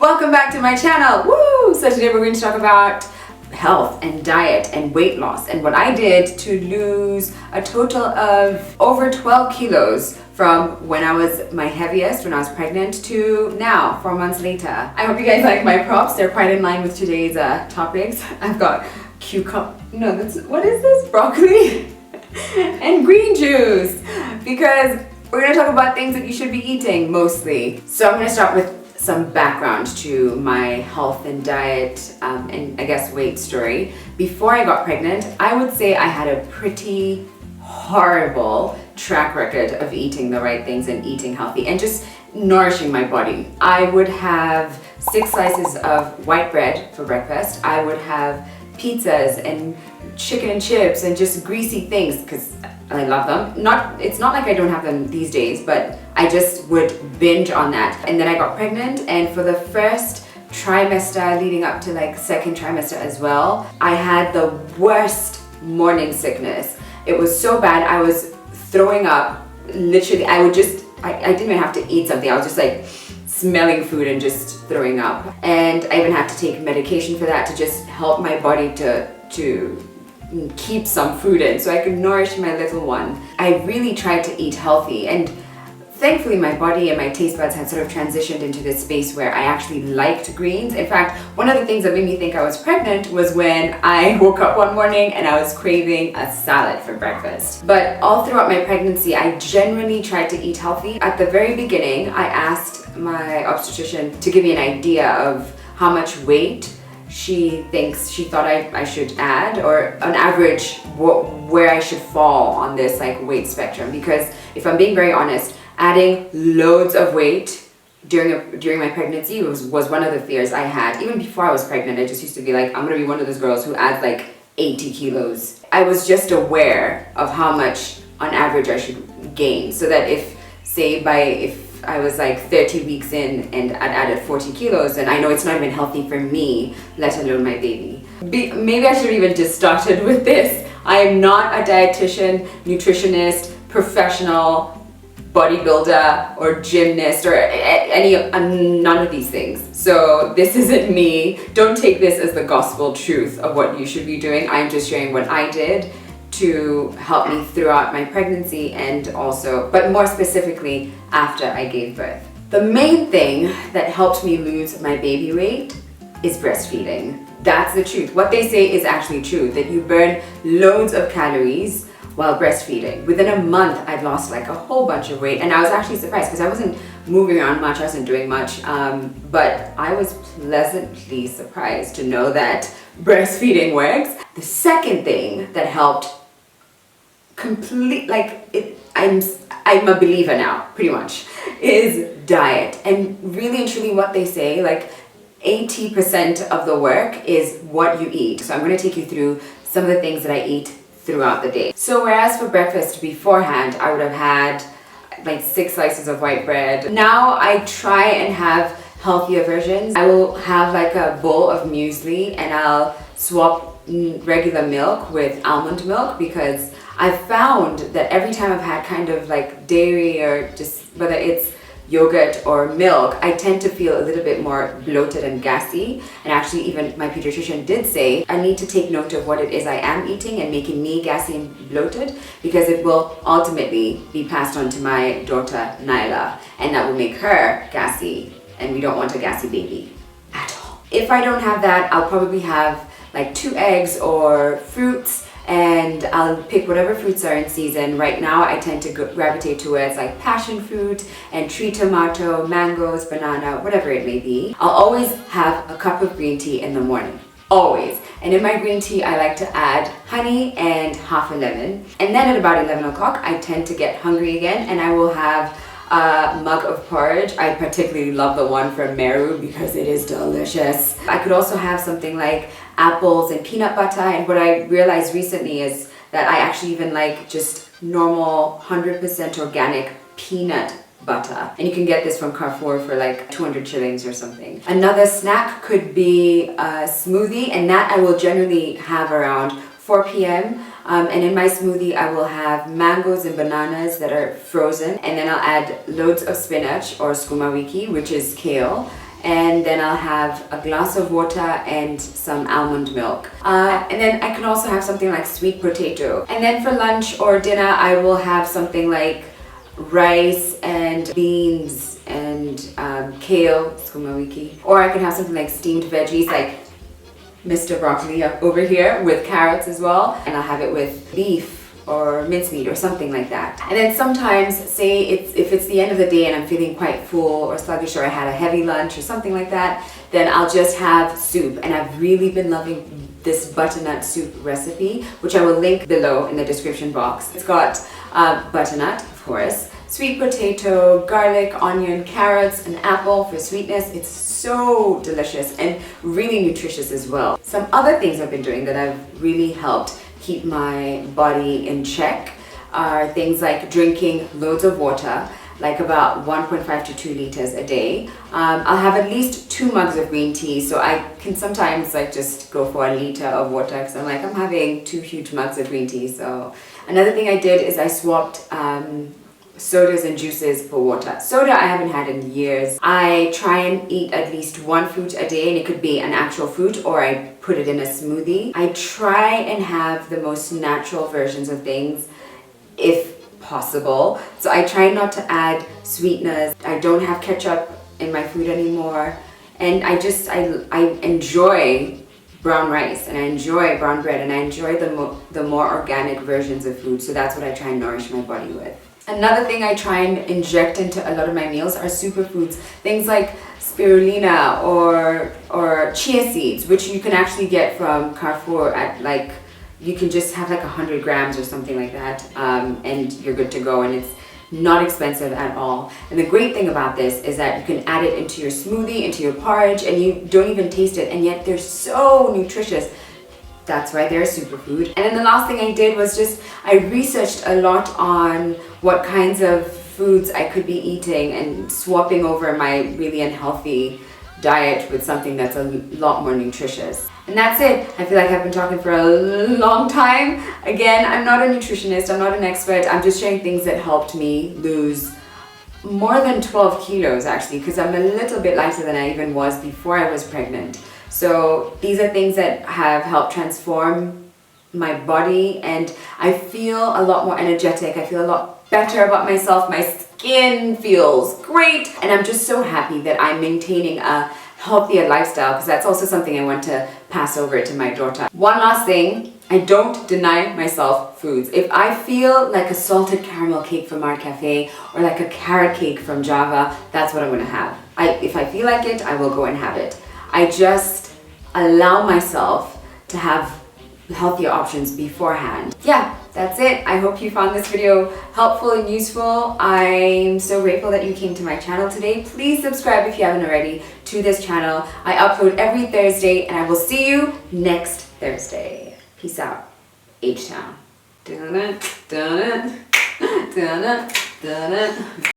Welcome back to my channel. Woo! So today we're going to talk about health and diet and weight loss and what I did to lose a total of over 12 kilos from when I was my heaviest, when I was pregnant, to now, 4 months later. I hope you guys like my props. They're quite in line with today's topics. I've got what is this? Broccoli and green juice, because we're going to talk about things that you should be eating mostly. So I'm going to start with some background to my health and diet and I guess weight story. Before I got pregnant, I would say I had a pretty horrible track record of eating the right things and eating healthy and just nourishing my body. I would have 6 slices of white bread for breakfast. I would have pizzas and chicken and chips and just greasy things because I love them. It's not like I don't have them these days, but I just would binge on that. And then I got pregnant, and for the first trimester leading up to like second trimester as well, I had the worst morning sickness. It was so bad. I was throwing up. Literally, I didn't even have to eat something. I was just like smelling food and just throwing up. And I even had to take medication for that to just help my body to keep some food in so I could nourish my little one. I really tried to eat healthy, and thankfully my body and my taste buds had sort of transitioned into this space where I actually liked greens. In fact, one of the things that made me think I was pregnant was when I woke up one morning and I was craving a salad for breakfast. But all throughout my pregnancy, I generally tried to eat healthy. At the very beginning, I asked my obstetrician to give me an idea of how much weight she thought I should add, or on average where I should fall on this like weight spectrum. Because if I'm being very honest, adding loads of weight during my pregnancy was one of the fears I had. Even before I was pregnant, I just used to be like, I'm gonna be one of those girls who adds like 80 kilos. I was just aware of how much on average I should gain, so that if I was like 30 weeks in and I'd added 40 kilos, and I know it's not even healthy for me, let alone my baby. Maybe I should have even just started with this. I am not a dietitian, nutritionist, professional, bodybuilder, or gymnast, or none of these things. So this isn't me. Don't take this as the gospel truth of what you should be doing. I'm just sharing what I did to help me throughout my pregnancy, and also, but more specifically, after I gave birth. The main thing that helped me lose my baby weight is breastfeeding. That's the truth. What they say is actually true, that you burn loads of calories while breastfeeding. Within a month, I'd lost like a whole bunch of weight, and I was actually surprised because I wasn't moving around much, I wasn't doing much, but I was pleasantly surprised to know that breastfeeding works. The second thing that helped I'm a believer now, pretty much, is diet. And really and truly what they say, like 80% of the work is what you eat. So I'm going to take you through some of the things that I eat throughout the day. So whereas for breakfast beforehand, I would have had like 6 slices of white bread. Now I try and have healthier versions. I will have like a bowl of muesli, and I'll swap regular milk with almond milk, because I've found that every time I've had kind of like dairy, or just whether it's yogurt or milk, I tend to feel a little bit more bloated and gassy. And actually even my pediatrician did say I need to take note of what it is I am eating and making me gassy and bloated, because it will ultimately be passed on to my daughter Nyla, and that will make her gassy, and we don't want a gassy baby at all. If I don't have that, I'll probably have like 2 eggs or fruits, and I'll pick whatever fruits are in season. Right now I tend to gravitate towards like passion fruit and tree tomato, mangoes, banana, whatever it may be. I'll always have a cup of green tea in the morning, always. And in my green tea I like to add honey and half a lemon. And then at about 11 o'clock I tend to get hungry again, and I will have a mug of porridge. I particularly love the one from Meru because it is delicious. I could also have something like apples and peanut butter, and what I realized recently is that I actually even like just normal 100% organic peanut butter, and you can get this from Carrefour for like 200 shillings or something. Another snack could be a smoothie, and that I will generally have around 4 p.m. And in my smoothie I will have mangoes and bananas that are frozen, and then I'll add loads of spinach or sukuma wiki, which is kale, and then I'll have a glass of water and some almond milk. And then I can also have something like sweet potato. And then for lunch or dinner, I will have something like rice and beans and kale, sukuma wiki. Or I can have something like steamed veggies like Mr. Broccoli up over here with carrots as well. And I'll have it with beef or mincemeat or something like that. And then sometimes, say if it's the end of the day and I'm feeling quite full or sluggish, or I had a heavy lunch or something like that, then I'll just have soup. And I've really been loving this butternut soup recipe, which I will link below in the description box. It's got butternut, of course, sweet potato, garlic, onion, carrots, and apple for sweetness. It's so delicious and really nutritious as well. Some other things I've been doing that have really helped keep my body in check are things like drinking loads of water, like about 1.5 to 2 liters a day. I'll have at least 2 mugs of green tea, so I can sometimes like just go for a liter of water because I'm having 2 huge mugs of green tea. So another thing I did is I swapped sodas and juices for water. Soda I haven't had in years. I try and eat at least 1 fruit a day, and it could be an actual fruit or I put it in a smoothie. I try and have the most natural versions of things if possible. So I try not to add sweeteners. I don't have ketchup in my food anymore. And I enjoy brown rice, and I enjoy brown bread, and I enjoy the more organic versions of food. So that's what I try and nourish my body with. Another thing I try and inject into a lot of my meals are superfoods. Things like spirulina or chia seeds, which you can actually get from Carrefour at like, you can just have like 100 grams or something like that, and you're good to go, and it's not expensive at all. And the great thing about this is that you can add it into your smoothie, into your porridge, and you don't even taste it, and yet they're so nutritious. That's why they're a superfood. And then the last thing I did was I researched a lot on what kinds of foods I could be eating and swapping over my really unhealthy diet with something that's a lot more nutritious. And that's it. I feel like I've been talking for a long time. Again, I'm not a nutritionist, I'm not an expert. I'm just sharing things that helped me lose more than 12 kilos actually, because I'm a little bit lighter than I even was before I was pregnant. So these are things that have helped transform my body, and I feel a lot more energetic. I feel a lot better about myself. My skin feels great, and I'm just so happy that I'm maintaining a healthier lifestyle, because that's also something I want to pass over to my daughter. One last thing, I don't deny myself foods. If I feel like a salted caramel cake from Art Cafe or like a carrot cake from Java, that's what I'm going to have. If I feel like it, I will go and have it. I just allow myself to have healthier options beforehand. Yeah, that's it. I hope you found this video helpful and useful. I'm so grateful that you came to my channel today. Please subscribe if you haven't already to this channel. I upload every Thursday, and I will see you next Thursday. Peace out. H-Town. Dun-dun, dun-dun, dun-dun, dun-dun.